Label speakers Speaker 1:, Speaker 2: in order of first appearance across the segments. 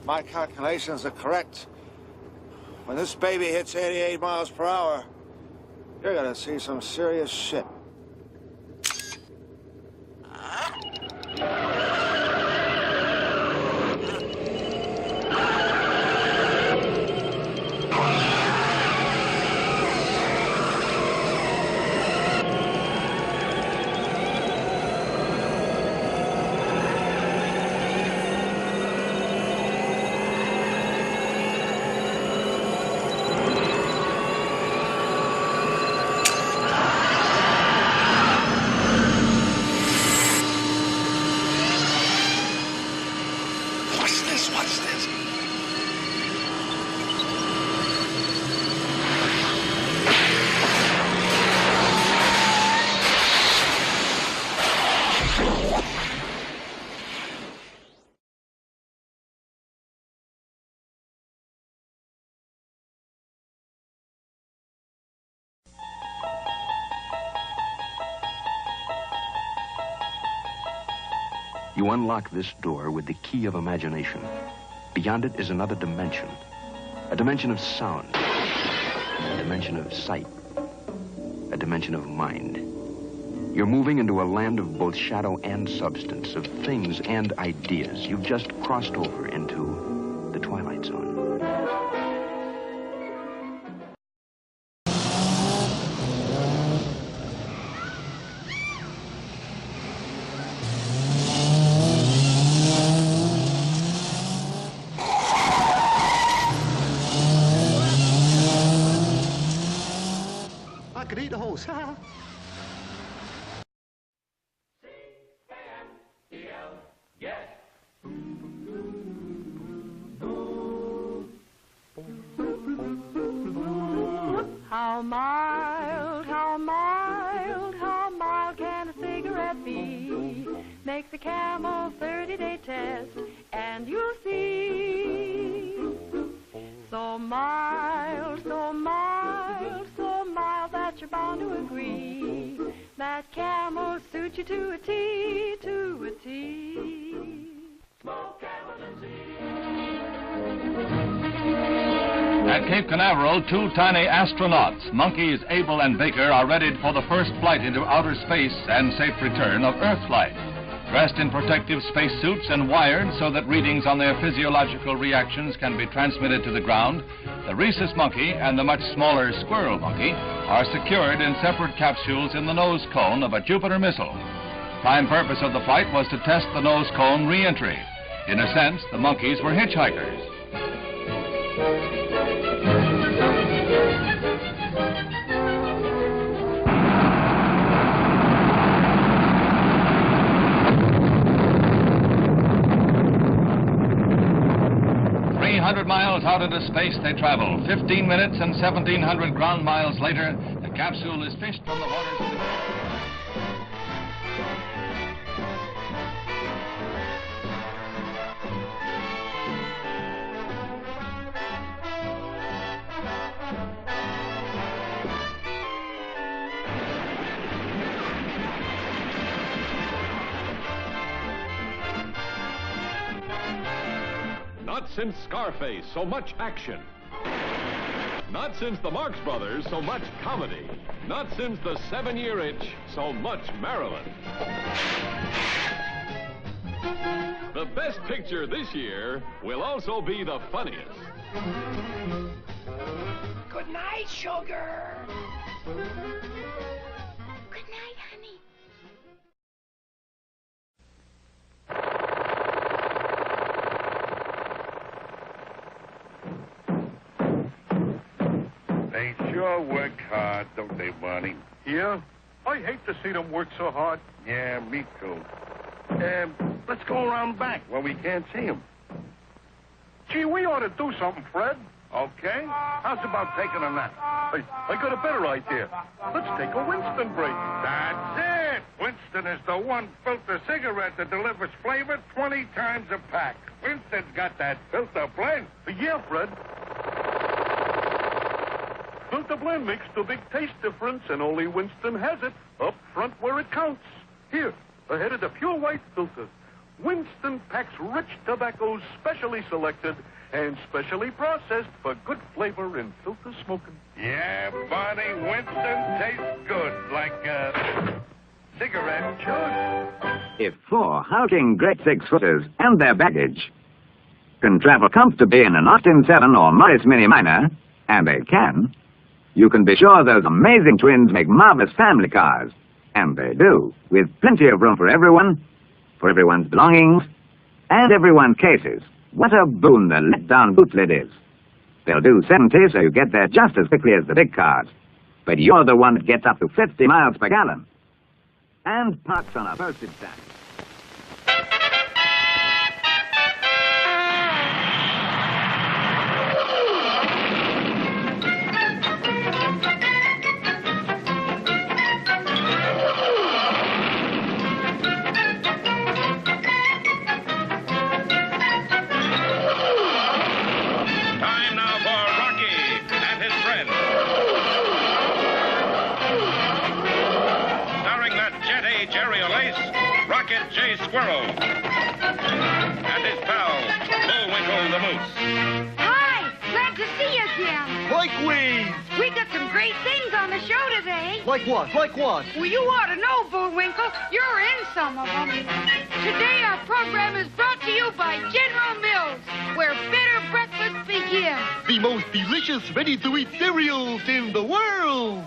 Speaker 1: my calculations are correct, when this baby hits 88 miles per hour, you're gonna see some serious shit.
Speaker 2: What's this?
Speaker 3: You unlock this door with the key of imagination. Beyond it is another dimension. A dimension of sound. A dimension of sight. A dimension of mind. You're moving into a land of both shadow and substance, of things and ideas. You've just crossed over into the Twilight Zone.
Speaker 4: I could eat a horse.
Speaker 5: How mild, how mild, how mild can a cigarette be? Make the Camel 30-day test and you'll see. So mild, so mild, so mild that you're bound to agree that Camel suits you to a T, to a T. Smoke Camel and
Speaker 6: At Cape Canaveral, two tiny astronauts, Monkeys Abel and Baker, are readied for the first flight into outer space and safe return of Earth flight. Dressed in protective spacesuits and wired so that readings on their physiological reactions can be transmitted to the ground, the rhesus monkey and the much smaller squirrel monkey are secured in separate capsules in the nose cone of a Jupiter missile. Prime purpose of the flight was to test the nose cone re-entry. In a sense, the monkeys were hitchhikers. 300 miles out into space they travel. 15 minutes and 1,700 ground miles later, the capsule is fished from the waters of the...
Speaker 7: 'Not since Scarface, so much action. Not since the Marx Brothers, so much comedy. Not since the 7-Year Itch, so much Maryland. The best picture this year will also be the funniest.
Speaker 2: Good night, sugar. Good night, honey.
Speaker 8: They sure work hard, don't they, Barney?
Speaker 9: Yeah? I hate to see them work so hard.
Speaker 8: Yeah, me too. Let's go around back where we can't see them.
Speaker 9: Gee, we ought to do something, Fred.
Speaker 8: Okay. How's about taking a nap?
Speaker 9: I got a better idea. Let's take a Winston break.
Speaker 8: That's it. Winston is the one filter cigarette that delivers flavor 20 times a pack. Winston's got that filter blend.
Speaker 9: Yeah, Fred. Filter blend makes the big taste difference, and only Winston has it up front where it counts. Here, ahead of the pure white filter. Winston packs rich tobaccos specially selected and specially processed for good flavor in filter smoking.
Speaker 8: Yeah, Barney, Winston tastes good, like a cigarette should.
Speaker 10: If 4 hulking great 6-footers and their baggage can travel comfortably in an Austin 7 or Morris Mini Minor, and they can, you can be sure those amazing twins make marvelous family cars. And they do, with plenty of room for everyone's belongings, and everyone's cases. What a boon the let-down boot lid is. They'll do 70, so you get there just as quickly as the big cars. But you're the one that gets up to 50 miles per gallon. And parks on a postage stamp.
Speaker 11: Rocket J. Squirrel and his pal, Bullwinkle the Moose.
Speaker 12: Hi, glad to see you again.
Speaker 4: Likewise.
Speaker 12: We got some great things on the show today.
Speaker 4: Like what? Like what?
Speaker 12: Well, you ought to know, Bullwinkle. You're in some of them. Today our program is brought to you by General Mills, where better breakfasts begin.
Speaker 4: The most delicious, ready-to-eat cereals in the world.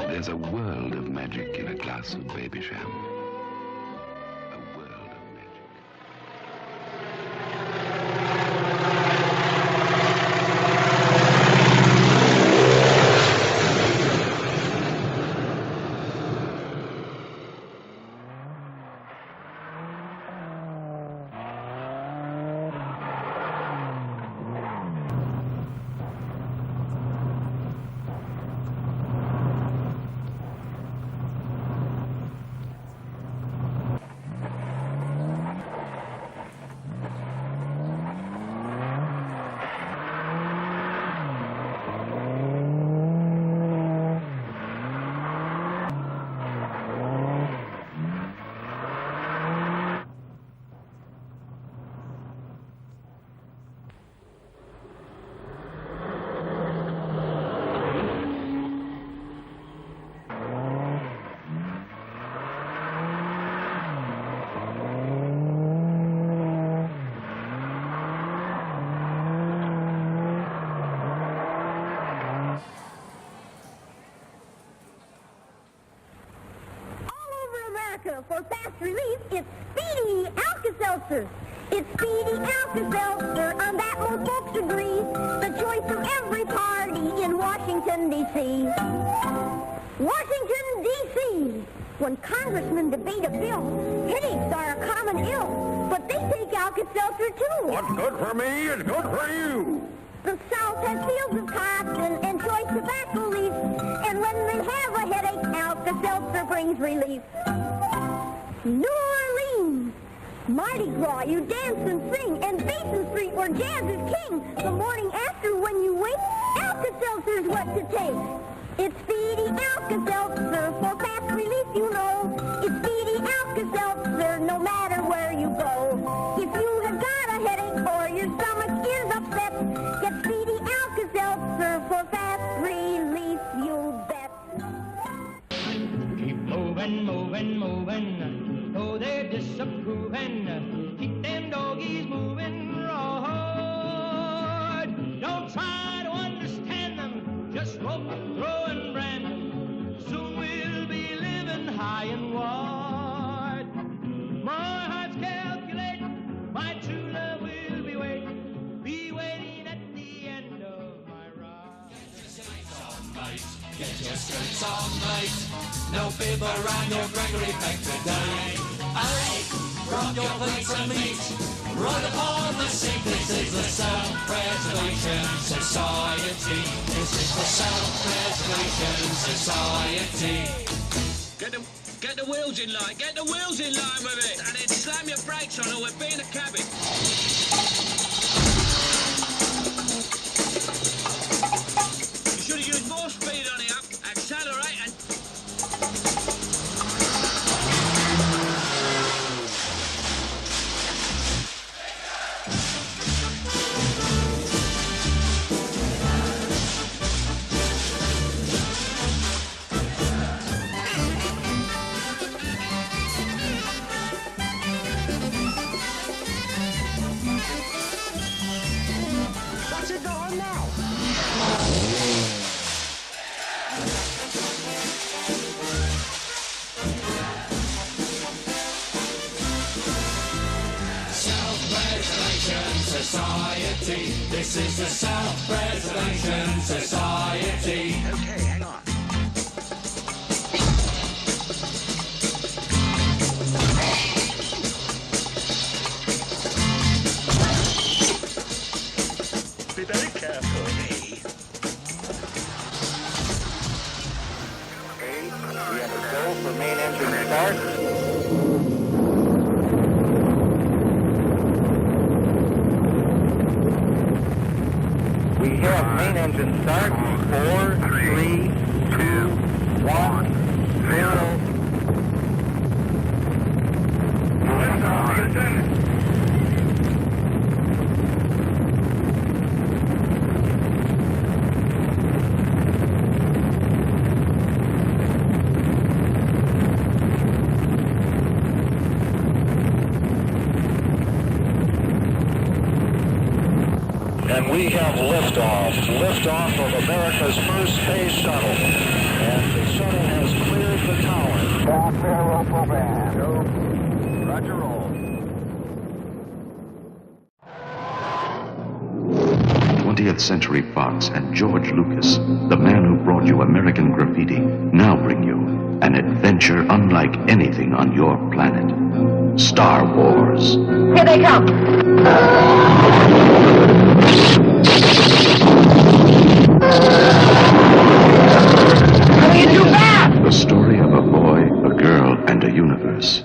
Speaker 13: There's a world of magic in a glass of Baby Sham. A world of magic.
Speaker 14: For fast relief, it's Speedy Alka-Seltzer. It's Speedy Alka-Seltzer, on that most folks agree. The choice of every party in Washington, D.C. Washington, D.C. When congressmen debate a bill, headaches are a common ill. But they take Alka-Seltzer too.
Speaker 9: What's good for me is good for you.
Speaker 14: The South has fields of cotton and choice tobacco leaves. And when they have a headache, Alka-Seltzer brings relief. New Orleans, Mardi Gras, you dance and sing. And Basin Street, where jazz is king. The morning after when you wake, Alka-Seltzer's what to take. It's Speedy Alka-Seltzer for fast relief, you know. It's Speedy Alka-Seltzer no matter where you go. If you have got a headache or your stomach is upset, get Speedy Alka-Seltzer for fast relief, you bet.
Speaker 15: Keep moving, moving, moving, though they're disapproving. Keep them doggies moving right. Don't try to understand them, just rope, throw, and brand them. Soon we'll be living high and wide. My heart's calculating, my true love will be waiting at the end of my ride.
Speaker 16: Get your skirts on, mate. No bib around your Gregory Peck today. Hey, rub your feet to meet. Right upon the seat. This is the Self-Preservation Society. This is the Self-Preservation Society.
Speaker 17: Get the wheels in line. Get the wheels in line with it. And then slam your brakes on or we'll be in the cabin. You should have used more speed on the up. Accelerate and...
Speaker 2: What's it going now?
Speaker 16: Self-Preservation Society. This is the Self-Preservation Society.
Speaker 2: Okay, hang on.
Speaker 4: Be very careful.
Speaker 8: Okay, we have a go for main engine start. We have main engine start. 4, 3, 2, 1, 0. And we have liftoff of America's first space shuttle. And the shuttle has cleared the tower. Back arrow program. Go. Roger, roll.
Speaker 3: 20th Century Fox and George Lucas, the man who brought you American Graffiti, now bring you an adventure unlike anything on your planet. Star Wars.
Speaker 14: Here they come. Coming in too fast!
Speaker 3: The story of a boy, a girl, and a universe.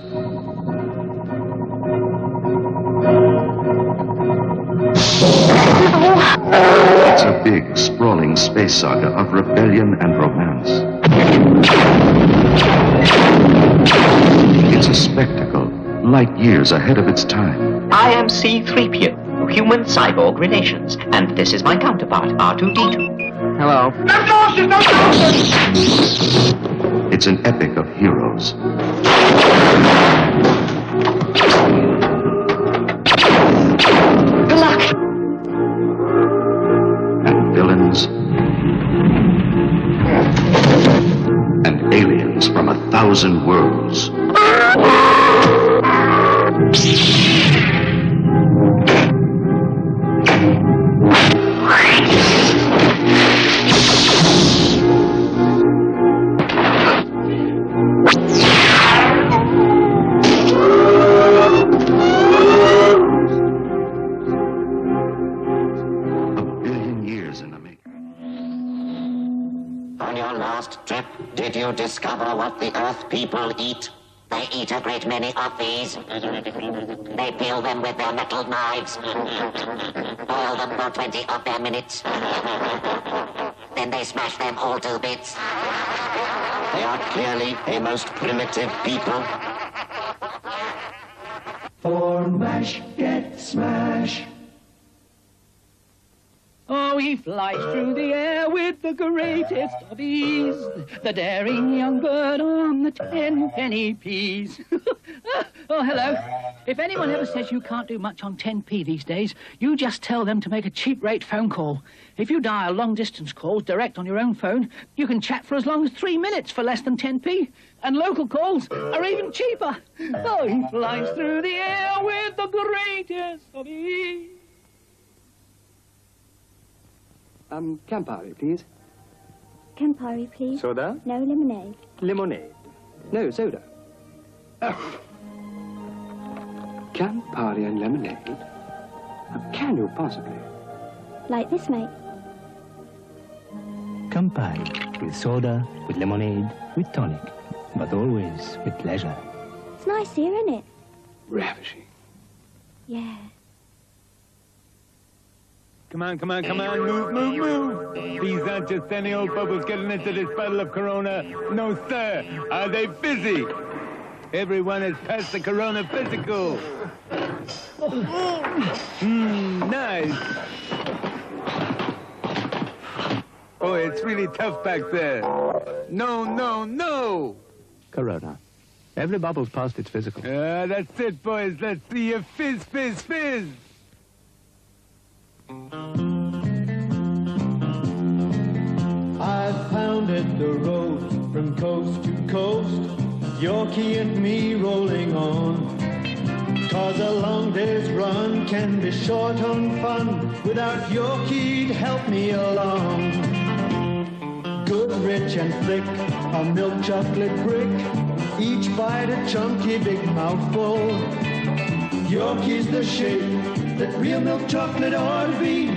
Speaker 3: It's a big, sprawling space saga of rebellion and romance. It's a spectacle, light years ahead of its time.
Speaker 18: I am C-3PO, human cyborg relations, and this is my counterpart, R2-D2. Hello.
Speaker 2: No Dawson! No Dawson!
Speaker 3: It's an epic of heroes.
Speaker 18: Good luck!
Speaker 3: And villains. And aliens from 1,000 worlds.
Speaker 19: On your last trip, did you discover what the Earth people eat? They eat a great many of these. They peel them with their metal knives. Boil them for 20 of their minutes. Then they smash them all to bits. They are clearly a most primitive people.
Speaker 15: For mash, get smash.
Speaker 20: Oh, he flies through the air with the greatest of ease, the daring young bird on the 10-penny piece. Oh, hello. If anyone ever says you can't do much on 10p these days, you just tell them to make a cheap rate phone call. If you dial long-distance calls direct on your own phone, you can chat for as long as 3 minutes for less than 10p. And local calls are even cheaper. Oh, he flies through the air with the greatest of ease.
Speaker 21: Campari, please.
Speaker 14: Campari, please.
Speaker 21: Soda?
Speaker 14: No lemonade.
Speaker 21: Lemonade. No, soda. Campari and lemonade? How can you possibly?
Speaker 14: Like this, mate.
Speaker 22: Campari, with soda, with lemonade, with tonic, but always with pleasure.
Speaker 14: It's nice here, isn't it?
Speaker 21: Ravishing.
Speaker 14: Yeah.
Speaker 23: Come on, move, move, move. These aren't just any old bubbles getting into this bottle of Corona. No, sir. Are they fizzy? Everyone has passed the Corona physical. Nice. Oh, it's really tough back there. No, no, no.
Speaker 22: Corona. Every bubble's passed its physical.
Speaker 23: That's it, boys. Let's see you fizz, fizz, fizz.
Speaker 15: I pounded the road from coast to coast, Yorkie and me rolling on. 'Cause a long day's run can be short on fun without Yorkie to help me along. Good, rich and thick, a milk chocolate brick, each bite a chunky big mouthful. Yorkie's the shape that real milk chocolate ought to be.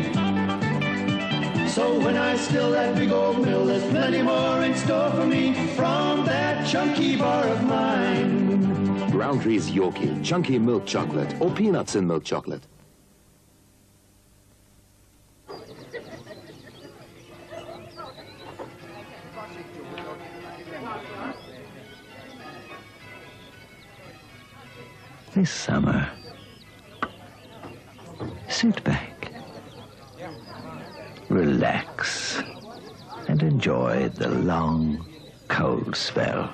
Speaker 15: So when I still that big old mill, there's plenty more in store for me from that chunky bar of mine.
Speaker 24: Roundtree's Yorkie, chunky milk chocolate, or peanuts in milk chocolate.
Speaker 22: This summer, sit back, relax, and enjoy the long, cold spell.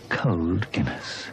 Speaker 22: Cold Guinness.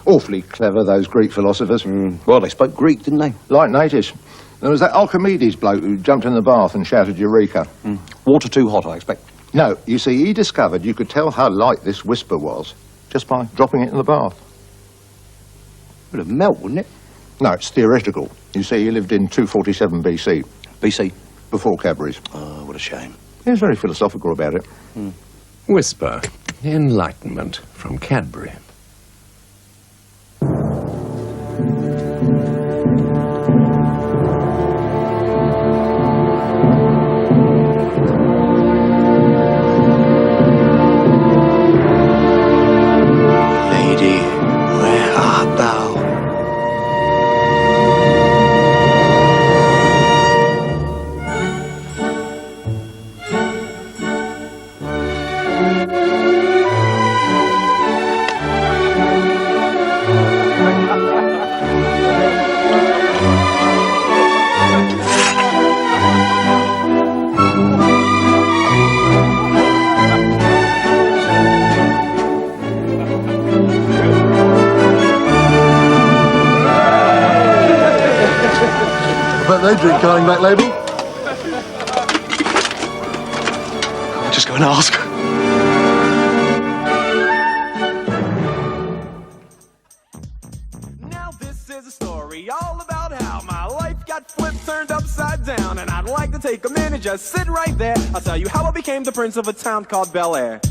Speaker 1: Awfully clever, those Greek philosophers. Well, they spoke Greek, didn't they? Like natives. There was that Archimedes bloke who jumped in the bath and shouted Eureka.
Speaker 25: Water too hot, I expect.
Speaker 5: No, you see, he discovered you could tell how light this whisper was just by dropping it in the bath.
Speaker 6: It would have melted, wouldn't it?
Speaker 5: No, it's theoretical. You see, he lived in 247 BC.
Speaker 6: BC?
Speaker 5: Before Cadbury's.
Speaker 6: Oh, what a shame.
Speaker 5: He was very philosophical about it.
Speaker 7: Whisper. Enlightenment from Cadbury.
Speaker 6: Lady, where art thou?
Speaker 5: But they drink Carling Black Label.
Speaker 6: I'll just go and ask.
Speaker 15: Now this is a story all about how my life got flipped, turned upside down, and I'd like to take a minute, just sit right there. I'll tell you how I became the prince of a town called Bel Air.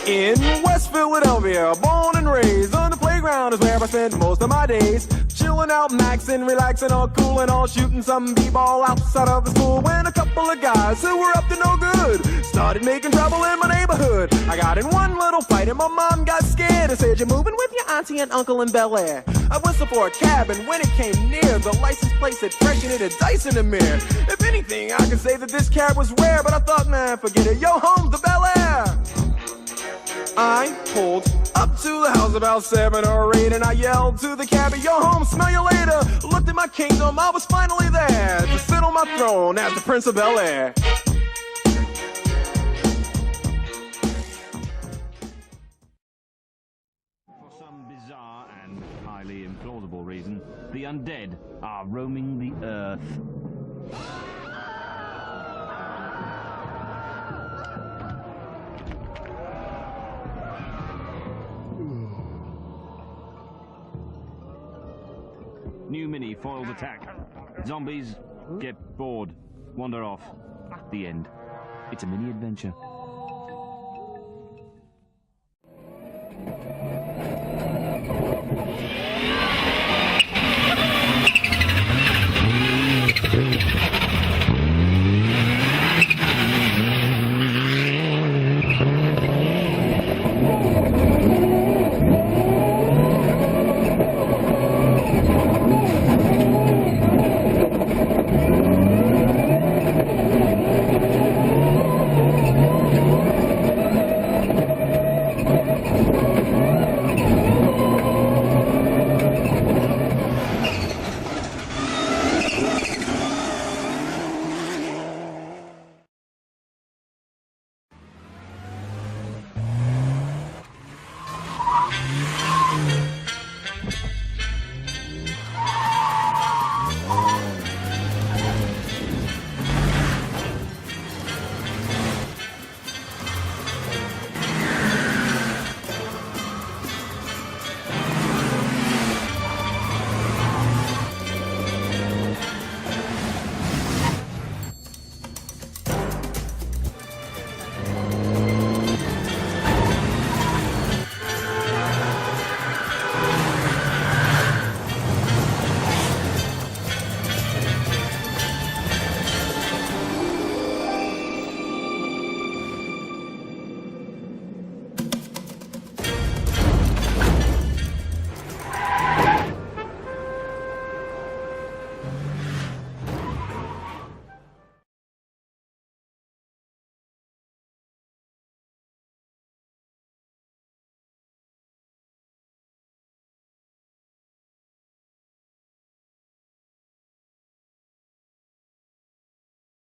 Speaker 15: In West Philadelphia, born and raised, on the playground is where I spent most of my days. Chilling out, maxing, relaxing, all cool and all, shooting some b-ball outside of the school. When a couple of guys who were up to no good started making trouble in my neighborhood. I got in one little fight and my mom got scared and said, "You're moving with your auntie and uncle in Bel Air." I whistled for a cab, and when it came near, the license plate said fresh and it had dice in the mirror. If anything, I could say that this cab was rare, but I thought, man, forget it. Yo, home's the Bel Air. I pulled up to the house about 7 or 8, and I yelled to the cabbie, "Yo, home, smell you later." Looked at my kingdom, I was finally there to sit on my throne as the Prince of Bel Air.
Speaker 10: For some bizarre and highly implausible reason, the undead are roaming the earth. New mini foils attack. Zombies get bored, wander off. The end. It's a mini adventure.